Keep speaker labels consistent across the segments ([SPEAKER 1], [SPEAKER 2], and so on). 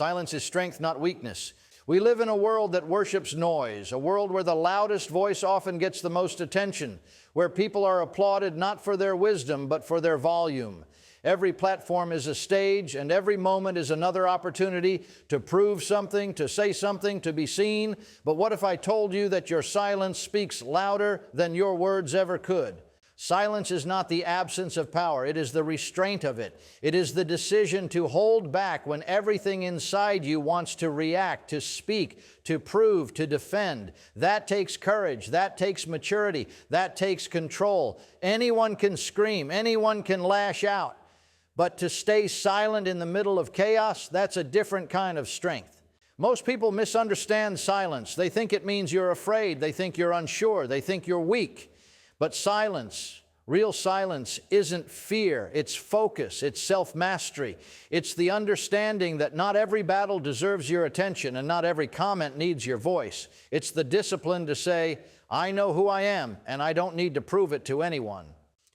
[SPEAKER 1] Silence is strength, not weakness. We live in a world that worships noise, a world where the loudest voice often gets the most attention, where people are applauded not for their wisdom, but for their volume. Every platform is a stage, and every moment is another opportunity to prove something, to say something, to be seen. But what if I told you that your silence speaks louder than your words ever could? Silence is not the absence of power. It is the restraint of it. It is the decision to hold back when everything inside you wants to react, to speak, to prove, to defend. That takes courage. That takes maturity. That takes control. Anyone can scream. Anyone can lash out. But to stay silent in the middle of chaos, that's a different kind of strength. Most people misunderstand silence. They think it means you're afraid. They think you're unsure. They think you're weak. But silence, real silence, isn't fear. It's focus. It's self-mastery. It's the understanding that not every battle deserves your attention and not every comment needs your voice. It's the discipline to say, I know who I am and I don't need to prove it to anyone.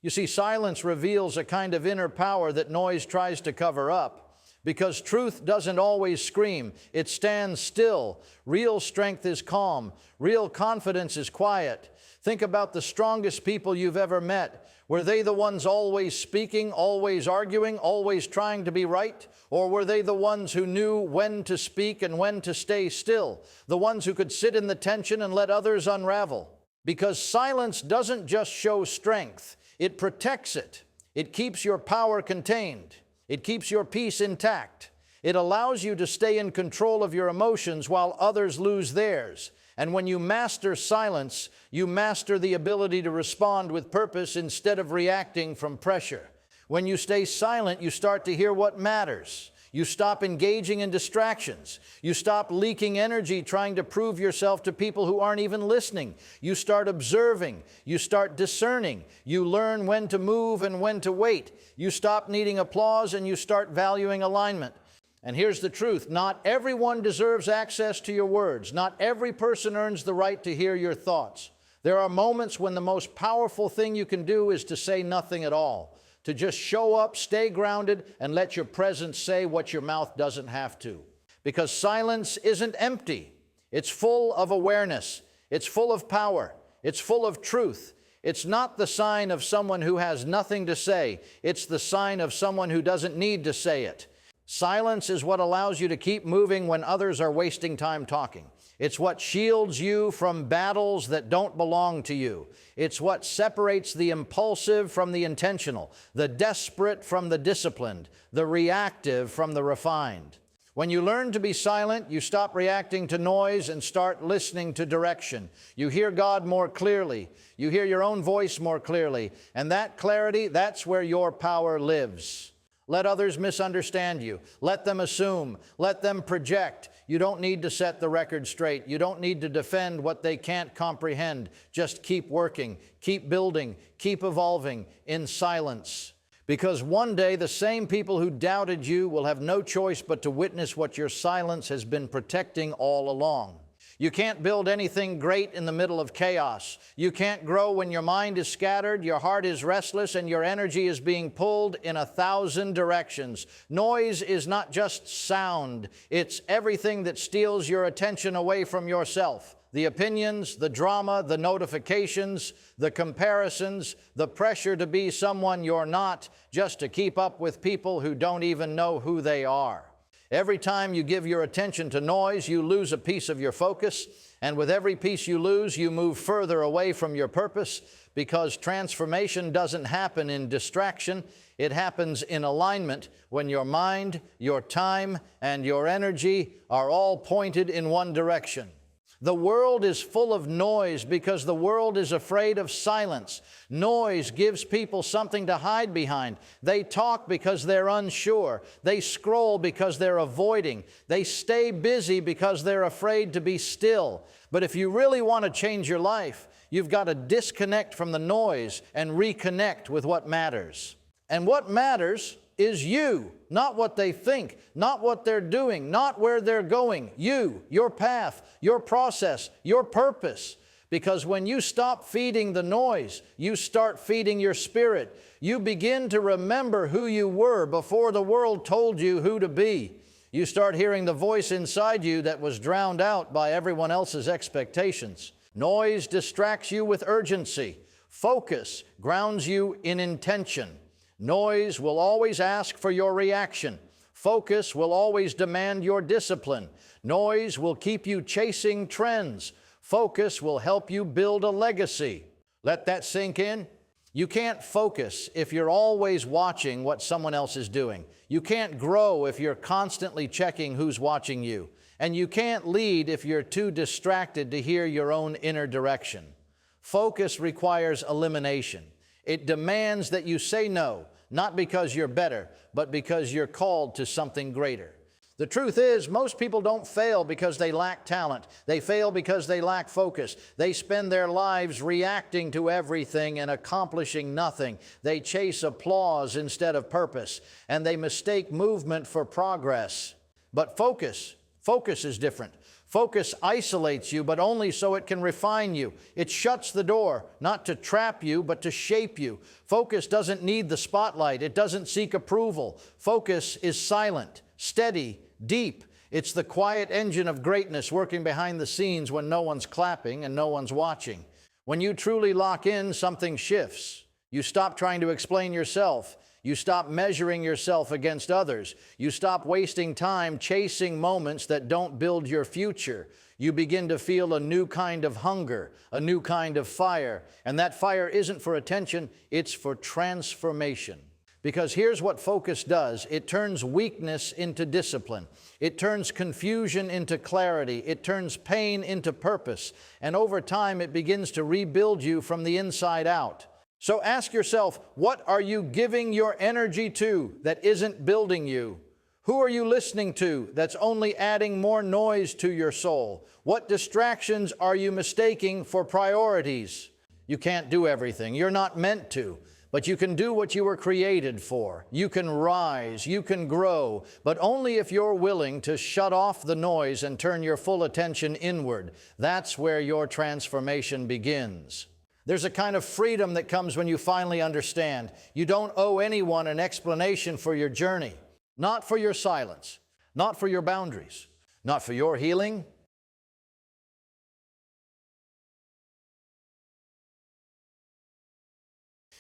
[SPEAKER 1] You see, silence reveals a kind of inner power that noise tries to cover up. Because truth doesn't always scream. It stands still. Real strength is calm. Real confidence is quiet. Think about the strongest people you've ever met. Were they the ones always speaking, always arguing, always trying to be right? Or were they the ones who knew when to speak and when to stay still? The ones who could sit in the tension and let others unravel? Because silence doesn't just show strength. It protects it. It keeps your power contained. It keeps your peace intact. It allows you to stay in control of your emotions while others lose theirs. And when you master silence, you master the ability to respond with purpose instead of reacting from pressure. When you stay silent, you start to hear what matters. You stop engaging in distractions. You stop leaking energy trying to prove yourself to people who aren't even listening. You start observing. You start discerning. You learn when to move and when to wait. You stop needing applause and you start valuing alignment. And here's the truth. Not everyone deserves access to your words. Not every person earns the right to hear your thoughts. There are moments when the most powerful thing you can do is to say nothing at all. To just show up, stay grounded, and let your presence say what your mouth doesn't have to. Because silence isn't empty. It's full of awareness. It's full of power. It's full of truth. It's not the sign of someone who has nothing to say. It's the sign of someone who doesn't need to say it. Silence is what allows you to keep moving when others are wasting time talking. It's what shields you from battles that don't belong to you. It's what separates the impulsive from the intentional, the desperate from the disciplined, the reactive from the refined. When you learn to be silent, you stop reacting to noise and start listening to direction. You hear God more clearly. You hear your own voice more clearly. And that clarity, that's where your power lives. Let others misunderstand you. Let them assume. Let them project. You don't need to set the record straight. You don't need to defend what they can't comprehend. Just keep working, keep building, keep evolving in silence. Because one day the same people who doubted you will have no choice but to witness what your silence has been protecting all along. You can't build anything great in the middle of chaos. You can't grow when your mind is scattered, your heart is restless, and your energy is being pulled in 1,000 directions. Noise is not just sound. It's everything that steals your attention away from yourself. The opinions, the drama, the notifications, the comparisons, the pressure to be someone you're not, just to keep up with people who don't even know who they are. Every time you give your attention to noise, you lose a piece of your focus, and with every piece you lose, you move further away from your purpose, because transformation doesn't happen in distraction. It happens in alignment when your mind, your time, and your energy are all pointed in one direction. The world is full of noise because the world is afraid of silence. Noise gives people something to hide behind. They talk because they're unsure. They scroll because they're avoiding. They stay busy because they're afraid to be still. But if you really want to change your life, you've got to disconnect from the noise and reconnect with what matters. And what matters is you, not what they think, not what they're doing, not where they're going. You, your path, your process, your purpose. Because when you stop feeding the noise, you start feeding your spirit. You begin to remember who you were before the world told you who to be. You start hearing the voice inside you that was drowned out by everyone else's expectations. Noise distracts you with urgency. Focus grounds you in intention. Noise will always ask for your reaction. Focus will always demand your discipline. Noise will keep you chasing trends. Focus will help you build a legacy. Let that sink in. You can't focus if you're always watching what someone else is doing. You can't grow if you're constantly checking who's watching you. And you can't lead if you're too distracted to hear your own inner direction. Focus requires elimination. It demands that you say no, not because you're better, but because you're called to something greater. The truth is, most people don't fail because they lack talent. They fail because they lack focus. They spend their lives reacting to everything and accomplishing nothing. They chase applause instead of purpose, and they mistake movement for progress. But focus is different. Focus isolates you, but only so it can refine you. It shuts the door, not to trap you, but to shape you. Focus doesn't need the spotlight. It doesn't seek approval. Focus is silent, steady, deep. It's the quiet engine of greatness working behind the scenes when no one's clapping and no one's watching. When you truly lock in, something shifts. You stop trying to explain yourself. You stop measuring yourself against others. You stop wasting time chasing moments that don't build your future. You begin to feel a new kind of hunger, a new kind of fire. And that fire isn't for attention, it's for transformation. Because here's what focus does. It turns weakness into discipline. It turns confusion into clarity. It turns pain into purpose. And over time, it begins to rebuild you from the inside out. So ask yourself, what are you giving your energy to that isn't building you? Who are you listening to that's only adding more noise to your soul? What distractions are you mistaking for priorities? You can't do everything. You're not meant to. But you can do what you were created for. You can rise, you can grow, but only if you're willing to shut off the noise and turn your full attention inward. That's where your transformation begins. There's a kind of freedom that comes when you finally understand. You don't owe anyone an explanation for your journey, not for your silence, not for your boundaries, not for your healing,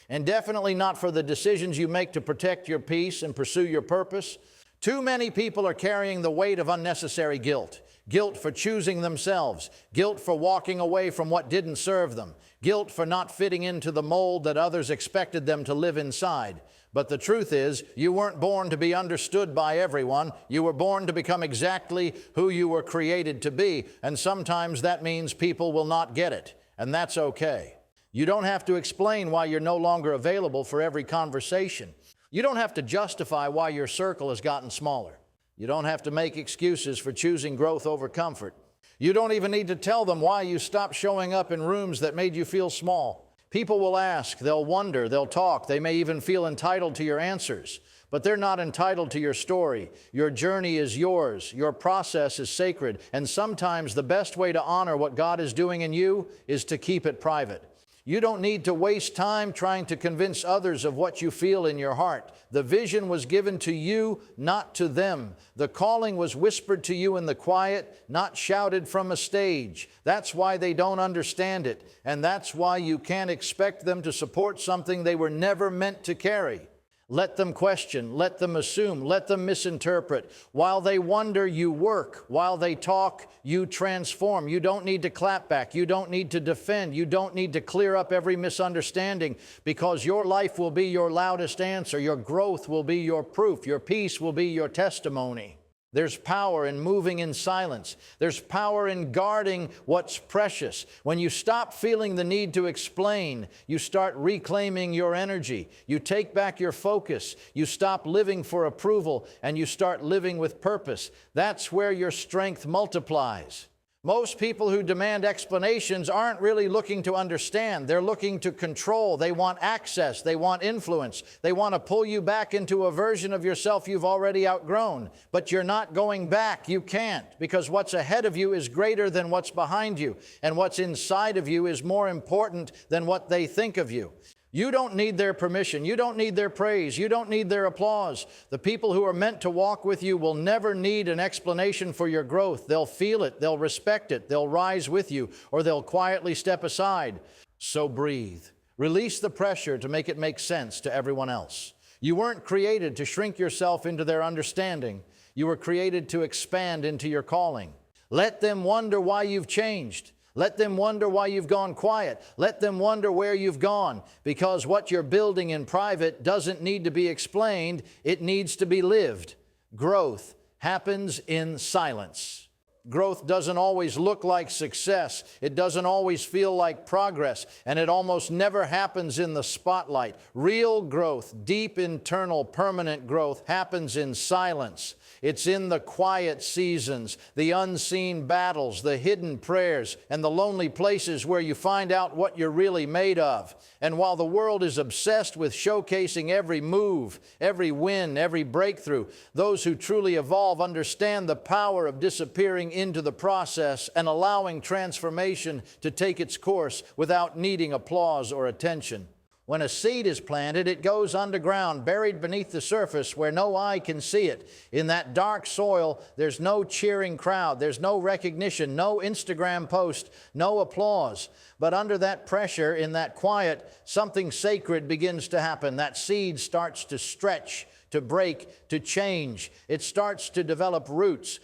[SPEAKER 1] and definitely not for the decisions you make to protect your peace and pursue your purpose. Too many people are carrying the weight of unnecessary guilt. Guilt for choosing themselves. Guilt for walking away from what didn't serve them. Guilt for not fitting into the mold that others expected them to live inside. But the truth is, you weren't born to be understood by everyone. You were born to become exactly who you were created to be. And sometimes that means people will not get it. And that's okay. You don't have to explain why you're no longer available for every conversation. You don't have to justify why your circle has gotten smaller. You don't have to make excuses for choosing growth over comfort. You don't even need to tell them why you stopped showing up in rooms that made you feel small. People will ask, they'll wonder, they'll talk, they may even feel entitled to your answers. But they're not entitled to your story. Your journey is yours. Your process is sacred. And sometimes the best way to honor what God is doing in you is to keep it private. You don't need to waste time trying to convince others of what you feel in your heart. The vision was given to you, not to them. The calling was whispered to you in the quiet, not shouted from a stage. That's why they don't understand it, and that's why you can't expect them to support something they were never meant to carry. Let them question, let them assume, let them misinterpret. While they wonder, you work. While they talk, you transform. You don't need to clap back. You don't need to defend. You don't need to clear up every misunderstanding, because your life will be your loudest answer. Your growth will be your proof. Your peace will be your testimony. There's power in moving in silence. There's power in guarding what's precious. When you stop feeling the need to explain, you start reclaiming your energy. You take back your focus. You stop living for approval, and you start living with purpose. That's where your strength multiplies. Most people who demand explanations aren't really looking to understand. They're looking to control. They want access. They want influence. They want to pull you back into a version of yourself you've already outgrown. But you're not going back. You can't, because what's ahead of you is greater than what's behind you. And what's inside of you is more important than what they think of you. You don't need their permission. You don't need their praise. You don't need their applause. The people who are meant to walk with you will never need an explanation for your growth. They'll feel it. They'll respect it. They'll rise with you, or they'll quietly step aside. So breathe. Release the pressure to make it make sense to everyone else. You weren't created to shrink yourself into their understanding. You were created to expand into your calling. Let them wonder why you've changed. Let them wonder why you've gone quiet. Let them wonder where you've gone, because what you're building in private doesn't need to be explained. It needs to be lived. Growth happens in silence. Growth doesn't always look like success. It doesn't always feel like progress, and it almost never happens in the spotlight. Real growth, deep internal permanent growth, happens in silence. It's in the quiet seasons, the unseen battles, the hidden prayers, and the lonely places where you find out what you're really made of. And while the world is obsessed with showcasing every move, every win, every breakthrough, those who truly evolve understand the power of disappearing into the process and allowing transformation to take its course without needing applause or attention. When a seed is planted, it goes underground, buried beneath the surface where no eye can see it. In that dark soil, there's no cheering crowd, there's no recognition, no Instagram post, no applause. But under that pressure, in that quiet, something sacred begins to happen. That seed starts to stretch, to break, to change. It starts to develop roots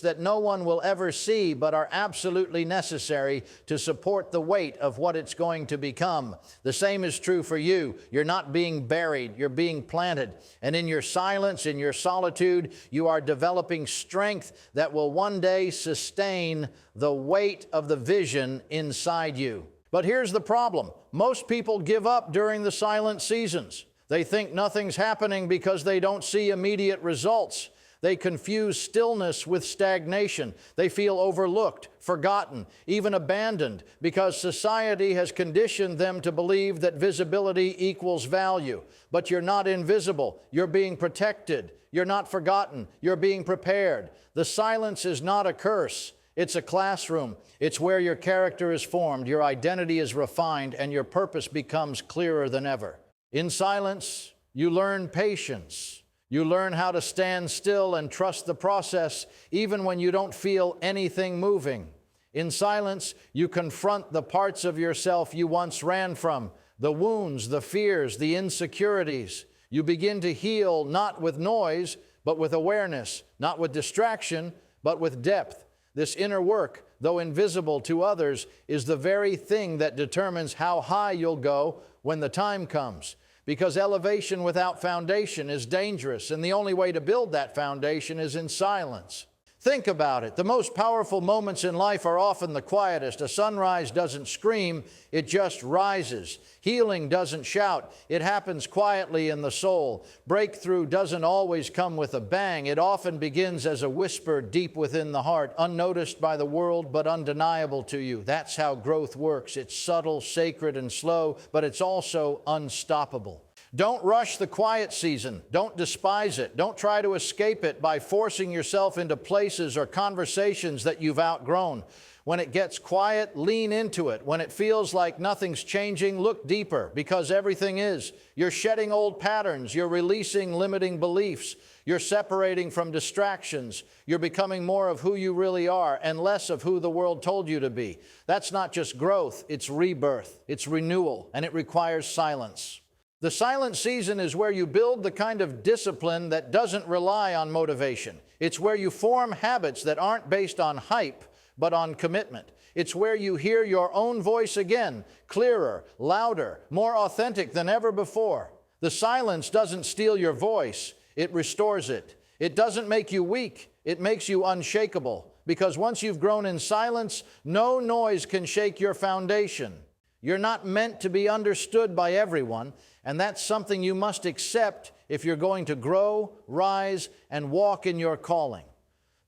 [SPEAKER 1] that no one will ever see but are absolutely necessary to support the weight of what it's going to become. The same is true for you. You're not being buried, you're being planted. And in your silence, in your solitude, you are developing strength that will one day sustain the weight of the vision inside you. But here's the problem. Most people give up during the silent seasons. They think nothing's happening because they don't see immediate results. They confuse stillness with stagnation. They feel overlooked, forgotten, even abandoned, because society has conditioned them to believe that visibility equals value. But you're not invisible. You're being protected. You're not forgotten. You're being prepared. The silence is not a curse. It's a classroom. It's where your character is formed, your identity is refined, and your purpose becomes clearer than ever. In silence, you learn patience. You learn how to stand still and trust the process, even when you don't feel anything moving. In silence, you confront the parts of yourself you once ran from, the wounds, the fears, the insecurities. You begin to heal not with noise, but with awareness, not with distraction, but with depth. This inner work, though invisible to others, is the very thing that determines how high you'll go when the time comes. Because elevation without foundation is dangerous, and the only way to build that foundation is in silence. Think about it. The most powerful moments in life are often the quietest. A sunrise doesn't scream, it just rises. Healing doesn't shout, it happens quietly in the soul. Breakthrough doesn't always come with a bang. It often begins as a whisper deep within the heart, unnoticed by the world, but undeniable to you. That's how growth works. It's subtle, sacred, and slow, but it's also unstoppable. Don't rush the quiet season. Don't despise it. Don't try to escape it by forcing yourself into places or conversations that you've outgrown. When it gets quiet, lean into it. When it feels like nothing's changing, look deeper, because everything is. You're shedding old patterns. You're releasing limiting beliefs. You're separating from distractions. You're becoming more of who you really are and less of who the world told you to be. That's not just growth, it's rebirth, it's renewal, and it requires silence. The silent season is where you build the kind of discipline that doesn't rely on motivation. It's where you form habits that aren't based on hype, but on commitment. It's where you hear your own voice again, clearer, louder, more authentic than ever before. The silence doesn't steal your voice, it restores it. It doesn't make you weak, it makes you unshakable. Because once you've grown in silence, no noise can shake your foundation. You're not meant to be understood by everyone, and that's something you must accept if you're going to grow, rise, and walk in your calling.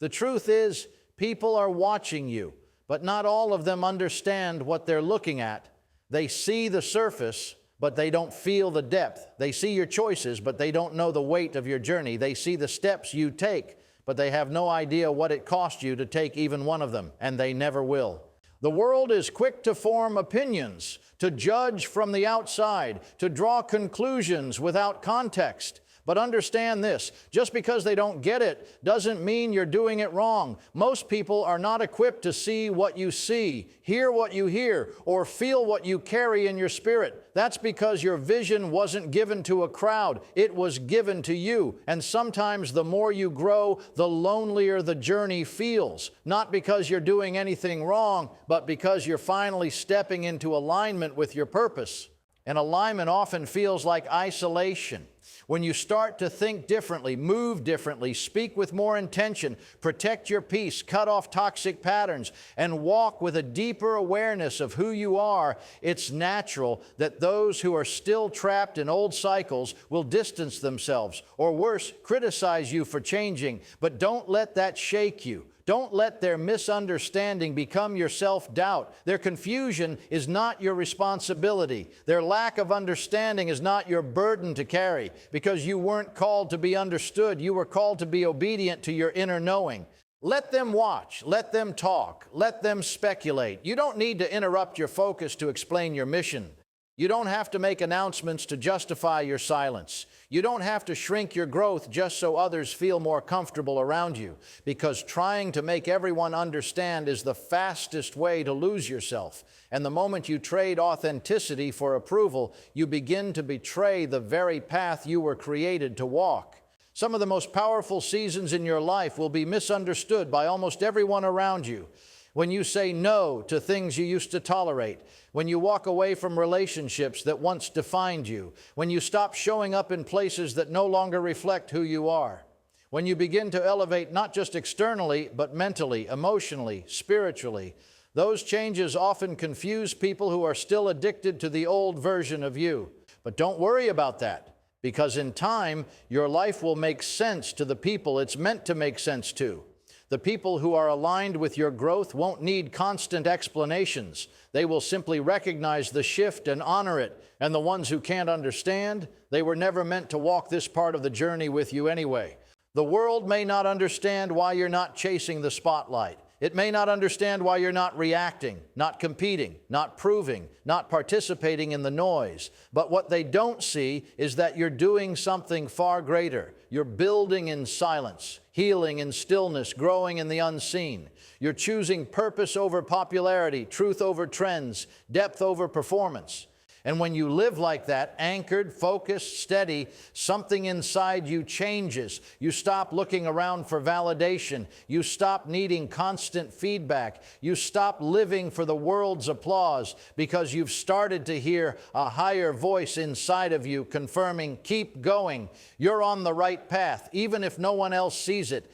[SPEAKER 1] The truth is, people are watching you, but not all of them understand what they're looking at. They see the surface, but they don't feel the depth. They see your choices, but they don't know the weight of your journey. They see the steps you take, but they have no idea what it cost you to take even one of them, and they never will. The world is quick to form opinions, to judge from the outside, to draw conclusions without context. But understand this, just because they don't get it doesn't mean you're doing it wrong. Most people are not equipped to see what you see, hear what you hear, or feel what you carry in your spirit. That's because your vision wasn't given to a crowd. It was given to you. And sometimes the more you grow, the lonelier the journey feels. Not because you're doing anything wrong, but because you're finally stepping into alignment with your purpose. And alignment often feels like isolation. When you start to think differently, move differently, speak with more intention, protect your peace, cut off toxic patterns, and walk with a deeper awareness of who you are, it's natural that those who are still trapped in old cycles will distance themselves, or worse, criticize you for changing. But don't let that shake you. Don't let their misunderstanding become your self-doubt. Their confusion is not your responsibility. Their lack of understanding is not your burden to carry, because you weren't called to be understood. You were called to be obedient to your inner knowing. Let them watch. Let them talk. Let them speculate. You don't need to interrupt your focus to explain your mission. You don't have to make announcements to justify your silence. You don't have to shrink your growth just so others feel more comfortable around you, because trying to make everyone understand is the fastest way to lose yourself. And the moment you trade authenticity for approval, you begin to betray the very path you were created to walk. Some of the most powerful seasons in your life will be misunderstood by almost everyone around you. When you say no to things you used to tolerate, when you walk away from relationships that once defined you, when you stop showing up in places that no longer reflect who you are, when you begin to elevate not just externally, but mentally, emotionally, spiritually, those changes often confuse people who are still addicted to the old version of you. But don't worry about that, because in time, your life will make sense to the people it's meant to make sense to. The people who are aligned with your growth won't need constant explanations. They will simply recognize the shift and honor it. And the ones who can't understand, they were never meant to walk this part of the journey with you anyway. The world may not understand why you're not chasing the spotlight. It may not understand why you're not reacting, not competing, not proving, not participating in the noise. But what they don't see is that you're doing something far greater. You're building in silence, healing in stillness, growing in the unseen. You're choosing purpose over popularity, truth over trends, depth over performance. And when you live like that, anchored, focused, steady, something inside you changes. You stop looking around for validation. You stop needing constant feedback. You stop living for the world's applause, because you've started to hear a higher voice inside of you confirming, keep going. You're on the right path, even if no one else sees it.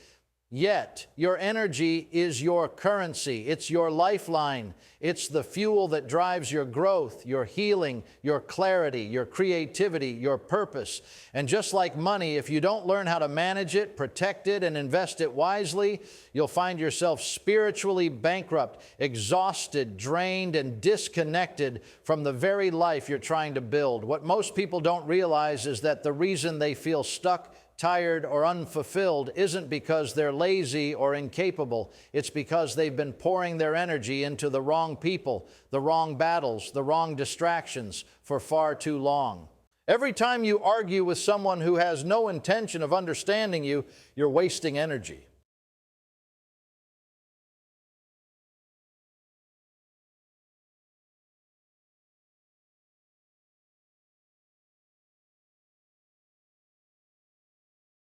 [SPEAKER 1] Yet, your energy is your currency. It's your lifeline. It's the fuel that drives your growth, your healing, your clarity, your creativity, your purpose. And just like money, if you don't learn how to manage it, protect it, and invest it wisely, you'll find yourself spiritually bankrupt, exhausted, drained, and disconnected from the very life you're trying to build. What most people don't realize is that the reason they feel stuck, tired, or unfulfilled isn't because they're lazy or incapable. It's because they've been pouring their energy into the wrong people, the wrong battles, the wrong distractions for far too long. Every time you argue with someone who has no intention of understanding you, you're wasting energy.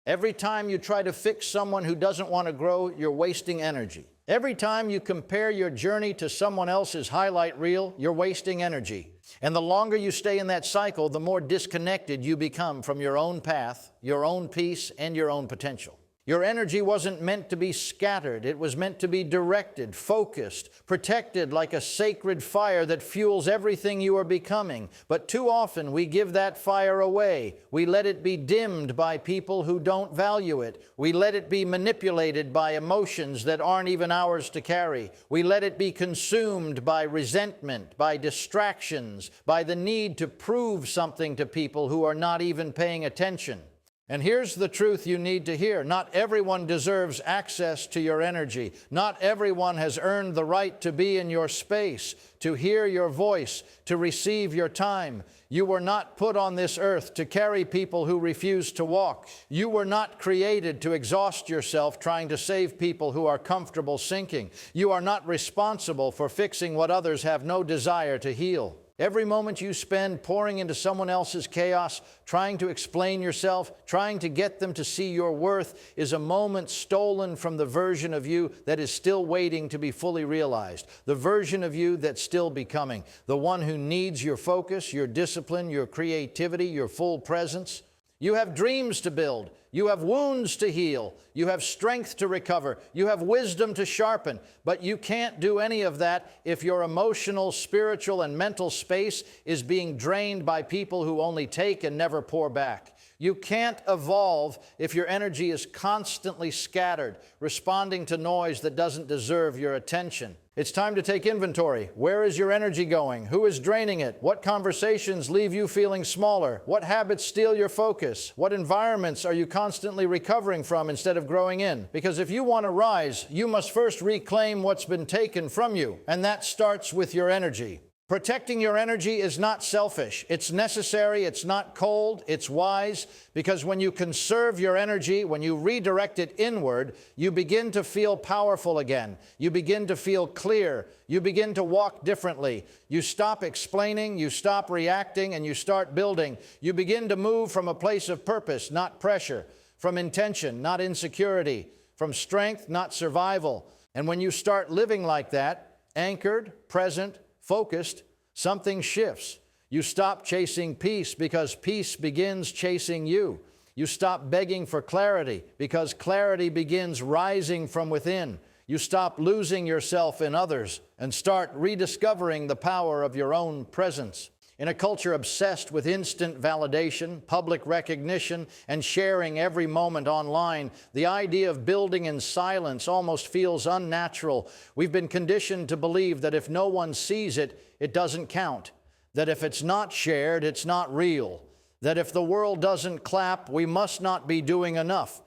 [SPEAKER 1] Every time you try to fix someone who doesn't want to grow, you're wasting energy. Every time you compare your journey to someone else's highlight reel, you're wasting energy. And the longer you stay in that cycle, the more disconnected you become from your own path, your own peace, and your own potential. Your energy wasn't meant to be scattered. It was meant to be directed, focused, protected like a sacred fire that fuels everything you are becoming. But too often we give that fire away. We let it be dimmed by people who don't value it. We let it be manipulated by emotions that aren't even ours to carry. We let it be consumed by resentment, by distractions, by the need to prove something to people who are not even paying attention. And here's the truth you need to hear. Not everyone deserves access to your energy. Not everyone has earned the right to be in your space, to hear your voice, to receive your time. You were not put on this earth to carry people who refuse to walk. You were not created to exhaust yourself trying to save people who are comfortable sinking. You are not responsible for fixing what others have no desire to heal. Every moment you spend pouring into someone else's chaos, trying to explain yourself, trying to get them to see your worth, is a moment stolen from the version of you that is still waiting to be fully realized, the version of you that's still becoming, the one who needs your focus, your discipline, your creativity, your full presence. You have dreams to build. You have wounds to heal. You have strength to recover. You have wisdom to sharpen. But you can't do any of that if your emotional, spiritual, and mental space is being drained by people who only take and never pour back. You can't evolve if your energy is constantly scattered, responding to noise that doesn't deserve your attention. It's time to take inventory. Where is your energy going? Who is draining it? What conversations leave you feeling smaller? What habits steal your focus? What environments are you constantly recovering from instead of growing in? Because if you want to rise, you must first reclaim what's been taken from you, and that starts with your energy. Protecting your energy is not selfish. It's necessary. It's not cold. It's wise, because when you conserve your energy, when you redirect it inward, you begin to feel powerful again. You begin to feel clear. You begin to walk differently. You stop explaining, you stop reacting, and you start building. You begin to move from a place of purpose, not pressure, from intention, not insecurity, from strength, not survival. And when you start living like that, anchored, present, focused, something shifts. You stop chasing peace because peace begins chasing you. You stop begging for clarity because clarity begins rising from within. You stop losing yourself in others and start rediscovering the power of your own presence. In a culture obsessed with instant validation, public recognition, and sharing every moment online, the idea of building in silence almost feels unnatural. We've been conditioned to believe that if no one sees it, it doesn't count. That if it's not shared, it's not real. That if the world doesn't clap, we must not be doing enough.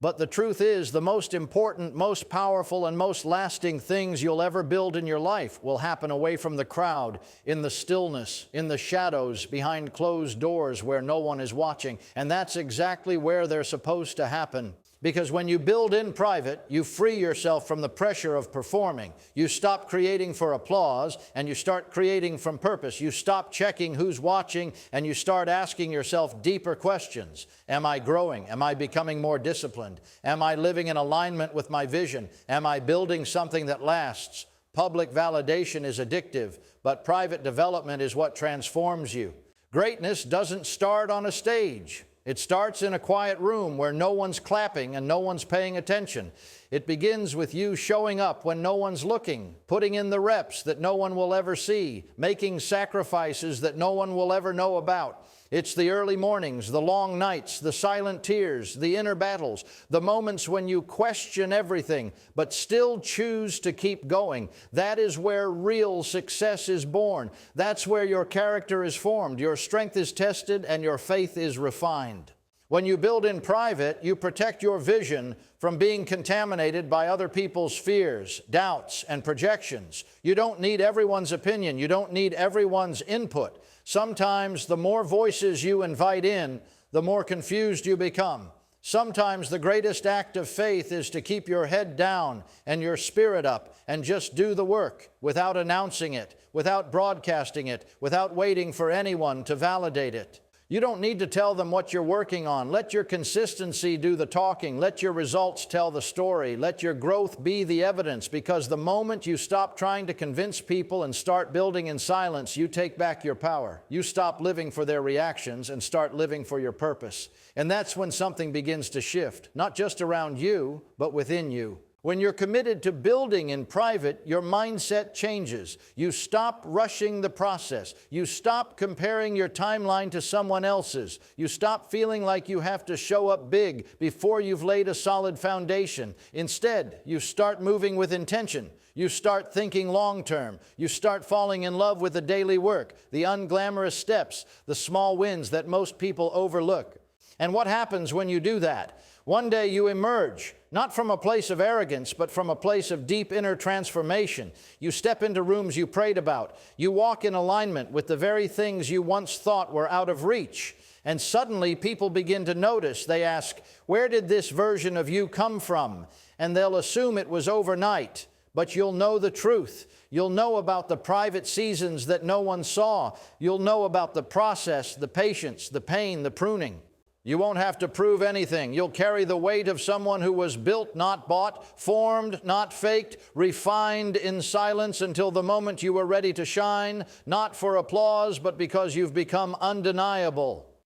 [SPEAKER 1] But the truth is, the most important, most powerful, and most lasting things you'll ever build in your life will happen away from the crowd, in the stillness, in the shadows, behind closed doors where no one is watching. And that's exactly where they're supposed to happen. Because when you build in private, you free yourself from the pressure of performing. You stop creating for applause, and you start creating from purpose. You stop checking who's watching, and you start asking yourself deeper questions. Am I growing? Am I becoming more disciplined? Am I living in alignment with my vision? Am I building something that lasts? Public validation is addictive, but private development is what transforms you. Greatness doesn't start on a stage. It starts in a quiet room where no one's clapping and no one's paying attention. It begins with you showing up when no one's looking, putting in the reps that no one will ever see, making sacrifices that no one will ever know about. It's the early mornings, the long nights, the silent tears, the inner battles, the moments when you question everything but still choose to keep going. That is where real success is born. That's where your character is formed, your strength is tested, and your faith is refined. When you build in private, you protect your vision from being contaminated by other people's fears, doubts, and projections. You don't need everyone's opinion. You don't need everyone's input. Sometimes the more voices you invite in, the more confused you become. Sometimes the greatest act of faith is to keep your head down and your spirit up and just do the work without announcing it, without broadcasting it, without waiting for anyone to validate it. You don't need to tell them what you're working on. Let your consistency do the talking. Let your results tell the story. Let your growth be the evidence, because the moment you stop trying to convince people and start building in silence, you take back your power. You stop living for their reactions and start living for your purpose. And that's when something begins to shift, not just around you, but within you. When you're committed to building in private, your mindset changes. You stop rushing the process. You stop comparing your timeline to someone else's. You stop feeling like you have to show up big before you've laid a solid foundation. Instead, you start moving with intention. You start thinking long-term. You start falling in love with the daily work, the unglamorous steps, the small wins that most people overlook. And what happens when you do that? One day you emerge, not from a place of arrogance, but from a place of deep inner transformation. You step into rooms you prayed about. You walk in alignment with the very things you once thought were out of reach. And suddenly people begin to notice. They ask, where did this version of you come from? And they'll assume it was overnight. But you'll know the truth. You'll know about the private seasons that no one saw. You'll know about the process, the patience, the pain, the pruning. You won't have to prove anything. You'll carry the weight of someone who was built, not bought, formed, not faked, refined in silence until the moment you were ready to shine, not for applause, but because you've become undeniable.